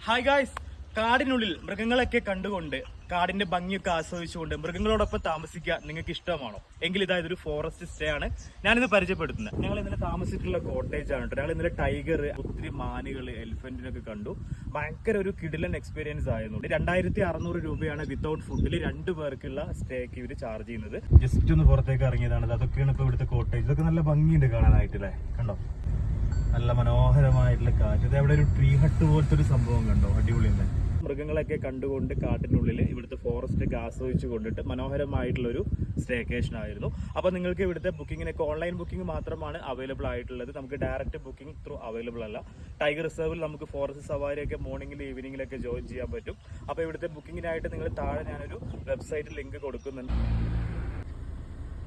Hi guys, കാടിനുള്ളിൽ മൃഗങ്ങളൊക്കെ കണ്ടുകൊണ്ട് കാടിന്റെ ഭംഗിയൊക്കെ ആസ്വദിച്ചുകൊണ്ട് മൃഗങ്ങളോടൊപ്പം താമസിക്കുക നിങ്ങൾക്ക് ഇഷ്ടമാണോ? എങ്കിൽ ഇതാ ഇതൊരു ഫോറസ്റ്റ് സ്റ്റേ ആണ് ഞാനിത് പരിചയപ്പെടുത്തുന്നത്. ഞങ്ങൾ ഇന്നലെ താമസിച്ചിട്ടുള്ള കോട്ടേജ് ആണ് കേട്ടോ. ഞങ്ങൾ ഇന്നലെ ടൈഗർ, ഒത്തിരി മാനുകൾ, എലിഫന്റിനൊക്കെ കണ്ടു. ഭയങ്കര ഒരു കിടിലൻ എക്സ്പീരിയൻസ് ആയിരുന്നു. 2600 രൂപയാണ് വിത്തൗട്ട് ഫുഡിൽ 2 പേർക്കുള്ള സ്റ്റേക്ക് ഇവര് ചാർജ് ചെയ്യുന്നത്. ജസ്റ്റ് ഒന്ന് പുറത്തേക്ക് ഇറങ്ങിയതാണ്. അതൊക്കെയാണ് ഇപ്പൊ ഇവിടുത്തെ കോട്ടേജ്. ഇതൊക്കെ നല്ല ഭംഗിയുണ്ട് കാണാനായിട്ടല്ലേ. കണ്ടോ, നല്ല മനോഹരമായിട്ടുള്ള കാറ്റ്. ഇത് അവിടെ ഒരു ട്രീ ഹട്ട് പോലത്തെ ഒരു സംഭവം കണ്ടോ, അടിപൊളിയല്ലേ. മൃഗങ്ങളൊക്കെ കണ്ടുകൊണ്ട് കാട്ടിനുള്ളിൽ ഇവിടുത്തെ ഫോറസ്റ്റ് ഒക്കെ ആസ്വദിച്ചു കൊണ്ടിട്ട് മനോഹരമായിട്ടുള്ളൊരു സ്റ്റേക്കേഷൻ ആയിരുന്നു. അപ്പോൾ നിങ്ങൾക്ക് ഇവിടുത്തെ ബുക്കിങ്ങിനൊക്കെ ഓൺലൈൻ ബുക്കിംഗ് മാത്രമാണ് അവൈലബിൾ ആയിട്ടുള്ളത്. നമുക്ക് ഡയറക്റ്റ് ബുക്കിംഗ് ത്രൂ അവൈലബിൾ അല്ല. ടൈഗർ റിസർവിൽ നമുക്ക് ഫോറസ്റ്റ് സവാരിയൊക്കെ മോർണിംഗിലും ഈവനിങ്ങിലൊക്കെ ജോയിൻ ചെയ്യാൻ പറ്റും. അപ്പോൾ ഇവിടുത്തെ ബുക്കിങ്ങിനായിട്ട് നിങ്ങൾ താഴെ ഞാനൊരു വെബ്സൈറ്റ് ലിങ്ക് കൊടുക്കുന്നുണ്ട്.